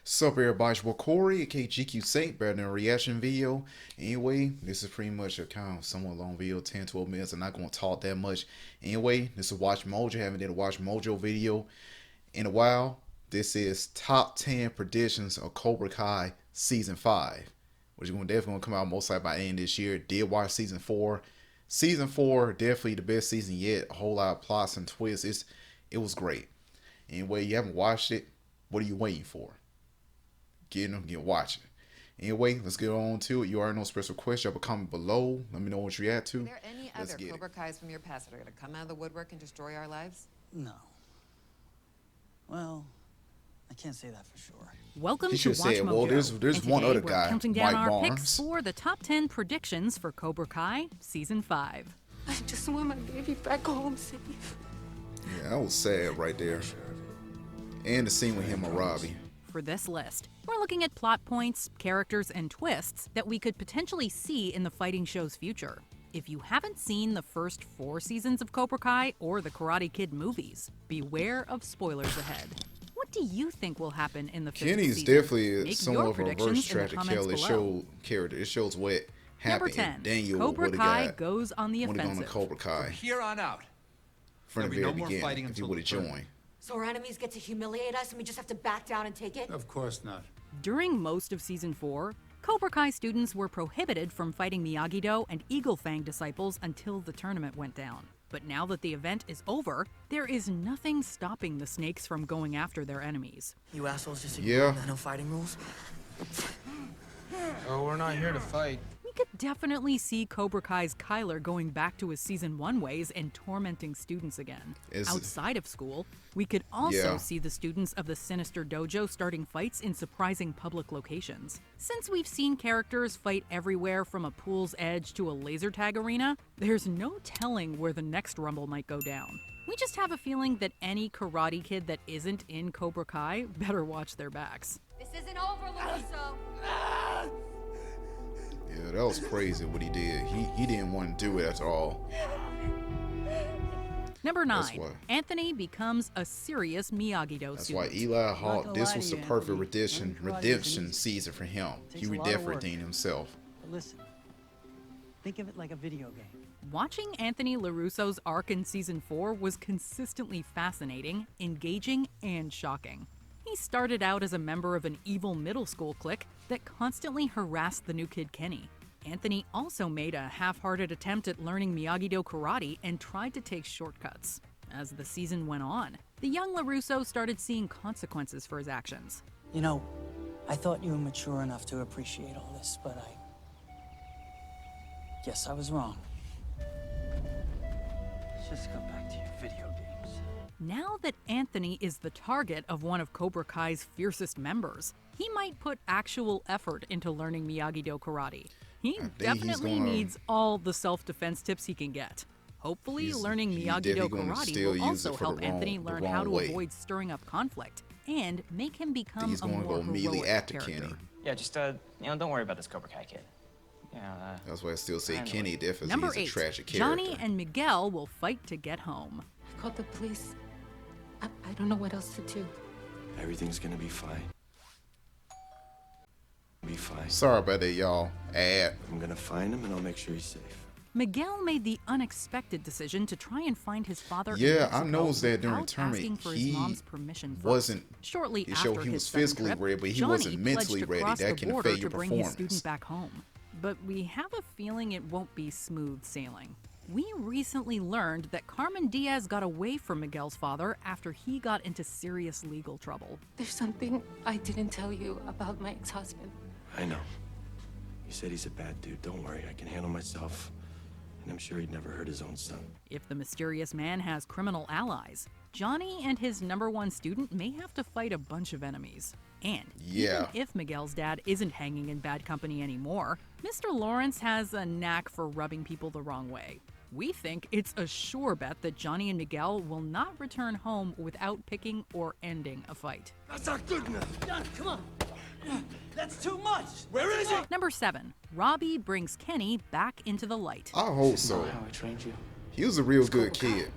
Sup everybody, it's Corey, aka GQ Saint, better than a reaction video. Anyway, this is pretty much a kind of somewhat long video, 10-12 minutes. I'm not going to talk that much. Anyway, this is Watch Mojo. I haven't did a Watch Mojo video in a while. This is top 10 predictions of Cobra Kai Season 5, which is definitely going to come out most likely by the end of this year. Did watch Season 4. Season 4, definitely the best season yet. A whole lot of plots and twists. It was great. Anyway, you haven't watched it, what are you waiting for? Get watching. Anyway, let's get on to it. You already know special requests. Drop a comment below. Let me know what you react to. Are there any other Cobra Kais from your past that are going to come out of the woodwork and destroy our lives? No. Well, I can't say that for sure. Welcome He to should Watch say, Mojo. well, there's one other we're guy, counting down Mike our Barnes. picks for the top 10 predictions for Cobra Kai Season 5. I just want my baby back home safe. Yeah, that was sad right there. And the scene with him and Robbie. For this list, we're looking at plot points, characters, and twists that we could potentially see in the fighting show's future. If you haven't seen the first 4 seasons of Cobra Kai or the Karate Kid movies, beware of spoilers ahead. What do you think will happen in the 5th Kenny's season? definitely Make somewhat your of a reverse predictions in the tragic comments below. character. It shows what Number happened 10, and Daniel Cobra would Kai have got goes on the when he got on the offensive. Cobra Kai Here on out. from the There'll very be no more fighting beginning if he until would have the third. joined. So our enemies get to humiliate us and we just have to back down and take it? Of course not. During most of Season 4, Cobra Kai students were prohibited from fighting Miyagi-Do and Eagle Fang disciples until the tournament went down. But now that the event is over, there is nothing stopping the snakes from going after their enemies. You assholes just Yeah. ignore the no fighting rules? Oh, we're not here to fight. We could definitely see Cobra Kai's Kyler going back to his Season 1 ways and tormenting students again. Outside of school, we could also see the students of the Sinister Dojo starting fights in surprising public locations. Since we've seen characters fight everywhere from a pool's edge to a laser tag arena, there's no telling where the next rumble might go down. We just have a feeling that any Karate Kid that isn't in Cobra Kai better watch their backs. This isn't over, Larusso. Yeah, that was crazy what he did. He didn't want to do it at all. Number That's 9, why. Anthony becomes a serious Miyagi-Do That's student. why Eli Not Hawk, gonna this lie was to the you, perfect Anthony. redemption Learning karate isn't easy. season for him. Takes He a lot of definitely work. redeemed himself. But listen, think of it like a video game. Watching Anthony LaRusso's arc in Season 4 was consistently fascinating, engaging, and shocking. He started out as a member of an evil middle school clique that constantly harassed the new kid Kenny. Anthony also made a half-hearted attempt at learning Miyagi-Do karate and tried to take shortcuts. As the season went on, the young LaRusso started seeing consequences for his actions. You know, I thought you were mature enough to appreciate all this, but I guess I was wrong. Let's just go back to your video games. Now that Anthony is the target of one of Cobra Kai's fiercest members, he might put actual effort into learning Miyagi-Do karate. He think he's definitely gonna- needs all the self-defense tips he can get. Hopefully, He's- learning he Miyagi-Do definitely gonna karate still will use it also for the help Anthony wrong- the learn how wrong to way. avoid stirring up conflict and make him become He's a going to more go immediately heroic after character. Kenny. Yeah, just don't worry about this Cobra Kai kid. Yeah. That's why I still say I know. Kenny definitely Number is a 8, tragic character. Johnny and Miguel will fight to get home. I called the police. I don't know what else to do. Everything's gonna be fine. Be fine. Sorry about that, y'all. I'm gonna find him and I'll make sure he's safe. Miguel made the unexpected decision to try and find his father. Yeah, in Mexico I noticed that during without tournament, asking for he his mom's permission first. wasn't- Shortly it after showed he his was sudden physically trip, ready, but he Johnny wasn't mentally pledged to ready. cross That the can border affect your to bring his performance. student back home. But we have a feeling it won't be smooth sailing. We recently learned that Carmen Diaz got away from Miguel's father after he got into serious legal trouble. There's something I didn't tell you about my ex-husband. I know. He said he's a bad dude. Don't worry, I can handle myself. And I'm sure he'd never hurt his own son. If the mysterious man has criminal allies, Johnny and his #1 student may have to fight a bunch of enemies. And Yeah. even if Miguel's dad isn't hanging in bad company anymore, Mr. Lawrence has a knack for rubbing people the wrong way. We think it's a sure bet that Johnny and Miguel will not return home without picking or ending a fight. That's not good enough. John, come on! That's too much! Where is he? Number 7, Robbie brings Kenny back into the light. I hope so. How I trained you. He was a real good kid.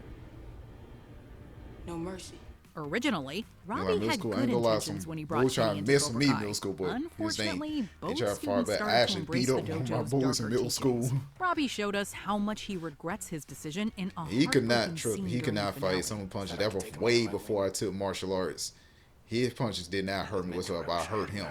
No mercy. Originally, like Robbie middle had school, I good ain't gonna lie, intentions some when he boys brought trying Kenny to into mess with Cobra me in Kai. middle school, but his thing, Unfortunately, they both try to fire students back. I started to actually embrace beat the up one of my dojo's boys in darker middle teachings. school. Robbie showed us how much he regrets his decision in a He could not heartbreaking trip. scene He could during the not finale. fight someone punches. That was way before I took martial arts. His punches did not hurt me whatsoever. I hurt him.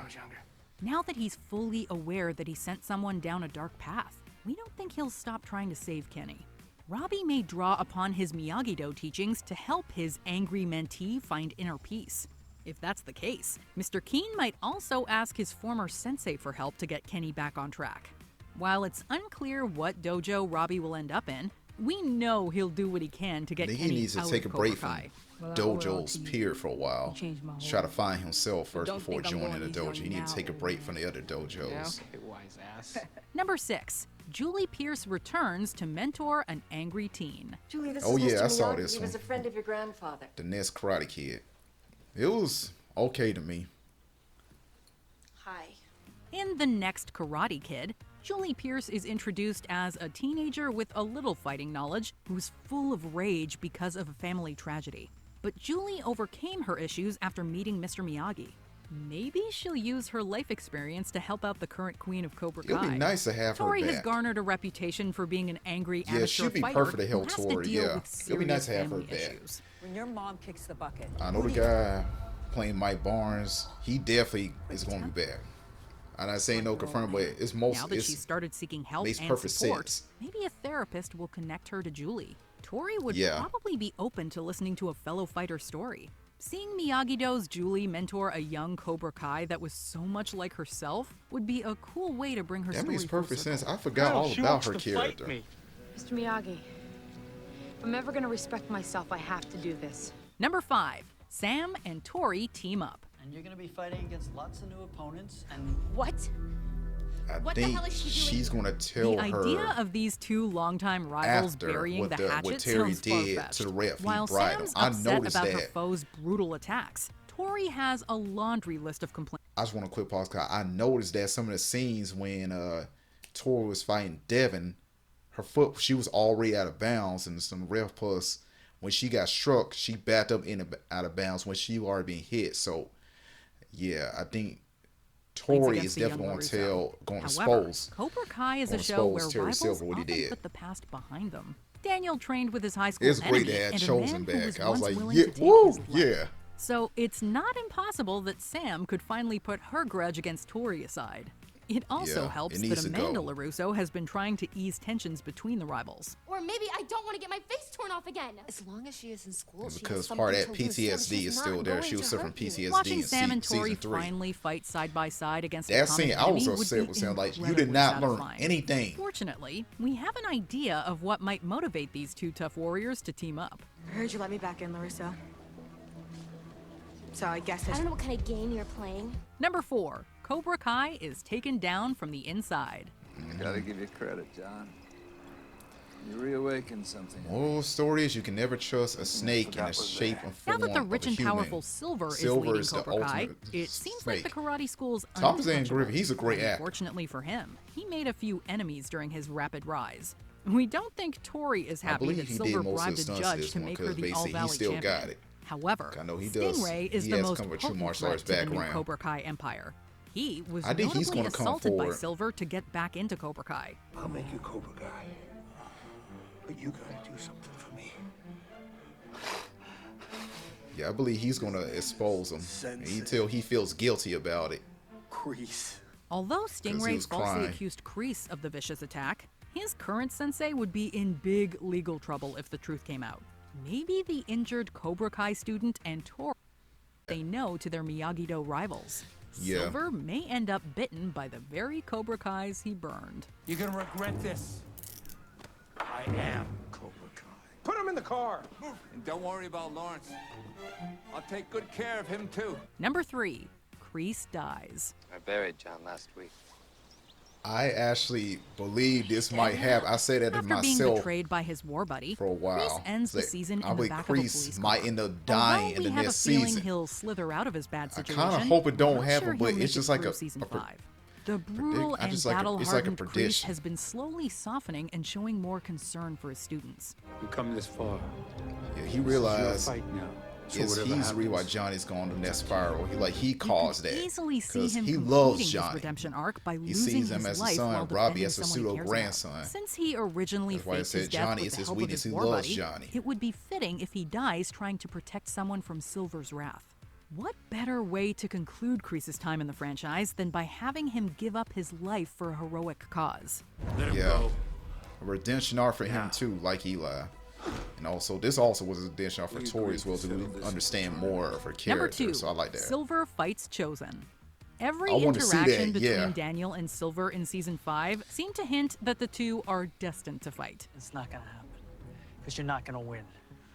Now that he's fully aware that he sent someone down a dark path, we don't think he'll stop trying to save Kenny. Robbie may draw upon his Miyagi-Do teachings to help his angry mentee find inner peace. If that's the case, Mr. Keen might also ask his former sensei for help to get Kenny back on track. While it's unclear what dojo Robbie will end up in, we know he'll do what he can to get I think Kenny he needs to out take a of break Cobra from Kai. dojo's period for a while. Try to find himself first before joining the dojo. He needs to take a break from the other dojos. Wise ass. Number 6. Julie Pierce returns to mentor an angry teen. Julie, this Oh, is yeah, Mr. I saw Miyagi. this He one. was a friend of your grandfather. The next Karate Kid. It was okay to me. Hi. In The Next Karate Kid, Julie Pierce is introduced as a teenager with a little fighting knowledge who's full of rage because of a family tragedy. But Julie overcame her issues after meeting Mr. Miyagi. Maybe she'll use her life experience to help out the current queen of Cobra Kai. It'd be nice to have her Tori has back. garnered a reputation for being an angry Yeah, amateur she'd be fighter perfect to who help has Tori, to deal yeah. with It'd be nice serious to have her family back. issues. When your mom kicks the bucket. I know the guy playing Mike Barnes. He definitely is going to be back. I'm not saying no confirm, but it's most. Now that It's, she's started seeking help makes and perfect support, sense. maybe a therapist will connect her to Julie. Tori would Yeah. probably be open to listening to a fellow fighter's story. Seeing Miyagi-Do's Julie mentor a young Cobra Kai that was so much like herself would be a cool way to bring her that story makes full perfect circle. sense. I forgot all she about wants her to fight character. me. Mr. Miyagi, if I'm ever gonna respect myself, I have to do this. Number 5. Sam and Tori team up. And you're gonna be fighting against lots of new opponents and What? I What the think hell is she doing? she's going to tell The her idea of these two longtime rivals after burying what the what hatchet Terry sounds did far-fetched. to the ref. He While bribed him. Sam's I upset noticed about her that. foe's brutal attacks, Tori has a laundry list of complaints. I just want to quick pause because I noticed that some of the scenes when Tori was fighting Devin, her foot, she was already out of bounds, and some ref plus when she got struck, she backed up out of bounds when she already been hit. So yeah, I think Tori against is the young definitely going to However, expose. Cobra Kai is a gonna show where expose Terry rivals Silver what he often did. put the past behind them. Daniel trained with his high school It's great enemy to have and a Chosen man who was back. I was once like, willing yeah, to take woo, his life. yeah. So it's not impossible that Sam could finally put her grudge against Tori aside. It also Yeah, helps it that needs to Amanda go. LaRusso has been trying to ease tensions between the rivals. Or maybe I don't want to get my face torn off again. As long as she is in school, And she because has part of something that to lose. Sam, PTSD she's is still not there. going She was to suffering hurt you. PTSD Watching in Sam and Tori season 3. finally fight side by side against That a common scene, I was enemy would upset be with Sam. Like, you did incredibly not learn satisfying. anything. Fortunately, we have an idea of what might motivate these two tough warriors to team up. I heard you let me back in, Larissa. So I guess I don't know what kind of game you're playing. Number 4. Cobra Kai is taken down from the inside. I gotta give you credit, John. You reawakened something. Moral story is you can never trust a snake in the shape and Now form that the of rich a and human. powerful Silver is Silver leading is the Cobra Kai, ultimate it seems like the snake. karate school's Top is Ann untouchable. Griffith. He's a great actor. Unfortunately for him, he made a few enemies during his rapid rise. We don't think Tori is I happy believe that he did Silver most of bribed the a stunts judge this to one make her because the basically he All-Valley still champion. got it. However, I know he does. Stingray is He the has most come with true potent martial threat arts to the new background. Cobra Kai empire. He was I think he's notably gonna come assaulted by forward. Silver to get back into Cobra Kai. I'll make you Cobra Guy. But you gotta do something for me. Yeah, I believe he's going to expose him. And he tell he feels guilty about it. Crease. Although he Stingray was falsely crying. accused Kreese of the vicious attack, his current sensei would be in big legal trouble if the truth came out. Maybe the injured Cobra Kai student and Tori say no to their Miyagi-Do rivals. Yeah. Silver may end up bitten by the very Cobra Kais he burned. You're gonna regret this. I am Cobra Kai. Put him in the car. And don't worry about Lawrence. I'll take good care of him, too. Number 3, Kreese dies. I buried John last week. I actually believe this might happen. I say that to After being myself betrayed by his war buddy, for a while. Kreese ends the Like, season I in the believe back of a Kreese police might car. end up dying Although in the we have next a feeling season. he'll slither out of his bad I situation. kind of hope it don't I'm not happen, sure but he'll make it's just it like through a season a pre- 5. The brutal I and just like a- it's like a battle-hardened Kreese prediction. has been slowly softening and showing more concern for his students. You come this far. Yeah, he This is your realized fight now. is he's the reason why Johnny's gone on that spiral. He caused that. Easily see him he completing loves his Johnny. redemption arc by He losing sees him his as a life son, while Robbie defending as a someone he cares pseudo-grandson. about. Since he originally That's why I faked said his death Johnny with is the his help of weakness. his He war loves buddy, Johnny. it would be fitting if he dies trying to protect someone from Silver's wrath. What better way to conclude Kreese's time in the franchise than by having him give up his life for a heroic cause? Let him go. A redemption arc for him too, like Eli. And also, this also was a redemption arc for Tori as well, to understand more of her character. Number 2, so I like that. Silver fights Chosen. Every I want to see interaction that, between Daniel and Silver in Season 5 seemed to hint that the two are destined to fight. It's not gonna happen. Because you're not gonna win.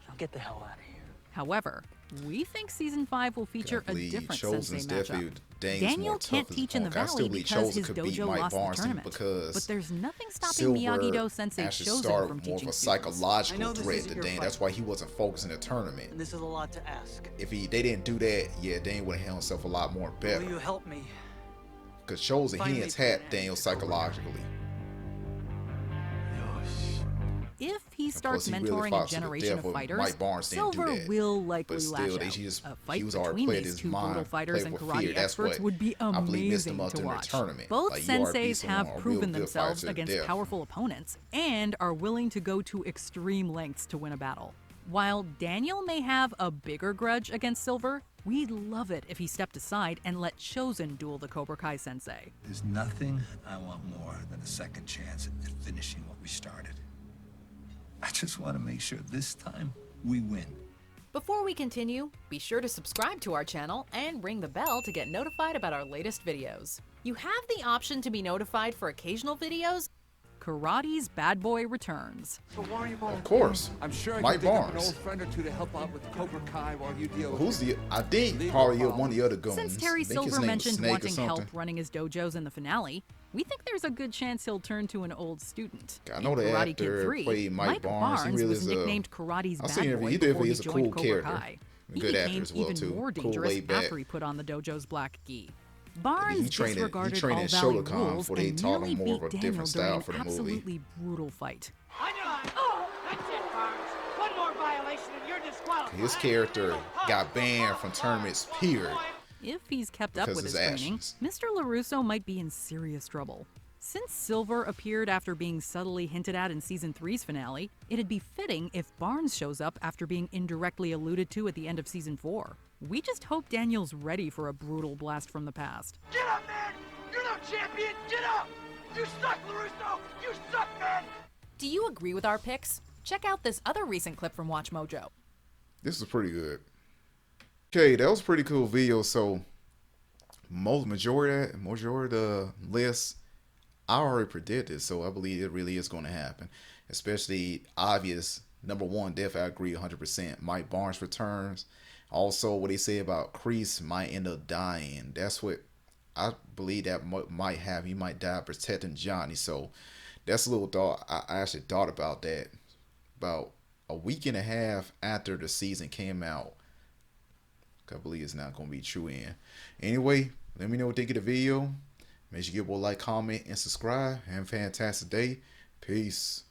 Now get the hell out of here. However, we think Season 5 will feature a different Chosen's Sensei definitely matchup. Daniel can't teach in the Valley because his dojo lost the tournament. But there's nothing stopping Miyagi-Do Sensei Chosen from teaching more of a students. psychological threat to Dan. That's why he wasn't focused in the tournament. And this is a lot to ask. If they didn't do that, Daniel would have held himself a lot more better. Will you help me? Because Chosen, he attacked Daniel psychologically. If he starts mentoring a generation of fighters, Silver will likely lash out. A fight between these two brutal fighters and karate experts would be amazing to watch. Both senseis have proven themselves against powerful opponents and are willing to go to extreme lengths to win a battle. While Daniel may have a bigger grudge against Silver, we'd love it if he stepped aside and let Chosen duel the Cobra Kai sensei. There's nothing I want more than a second chance at finishing what we started. I just want to make sure this time we win. Before we continue, be sure to subscribe to our channel and ring the bell to get notified about our latest videos. You have the option to be notified for occasional videos. Karate's Bad Boy returns. Of course. I'm sure I Mike can dig up an Barnes. old friend or two to help out with Cobra Kai while you deal with Who's the? I think probably one of the other goons. Since Terry I think his Silver name was mentioned Snake or wanting help something. running his dojos in the finale, we think there's a good chance he'll turn to an old student. I know In the Karate Kid actor 3, played Mike Barnes. He really was is a. nicknamed Karate's I've Bad seen Boy he before he is a joined cool Cobra character. Kai. A He good actor became as well even too. more Cool, dangerous laid back. after he put on the dojo's black gi. Barnes He trained disregarded in all Valley Shotokan rules before they and taught nearly him more beat of a Daniel different during style an for the movie. absolutely brutal fight. That's it, Barnes. One more violation and you're disqualified. His character got banned from tournaments, period. If he's kept up Because with his his training, actions. Mr. LaRusso might be in serious trouble. Since Silver appeared after being subtly hinted at in Season 3's finale, it'd be fitting if Barnes shows up after being indirectly alluded to at the end of Season 4. We just hope Daniel's ready for a brutal blast from the past. Get up, man! You're no champion! Get up! You suck, LaRusso! You suck, man! Do you agree with our picks? Check out this other recent clip from Watch Mojo. This is pretty good. Okay, that was a pretty cool video. So, majority of the list, I already predicted. So I believe it really is going to happen. Especially obvious. Number one, definitely I agree 100%. Mike Barnes returns. Also, what they say about Kreese might end up dying. That's what I believe that might happen. He might die protecting Johnny. So that's a little thought. I actually thought about that about a week and a half after the season came out. I believe it's not going to be true in. Anyway, let me know what you think of the video. Make sure you give a like, comment, and subscribe. Have a fantastic day. Peace.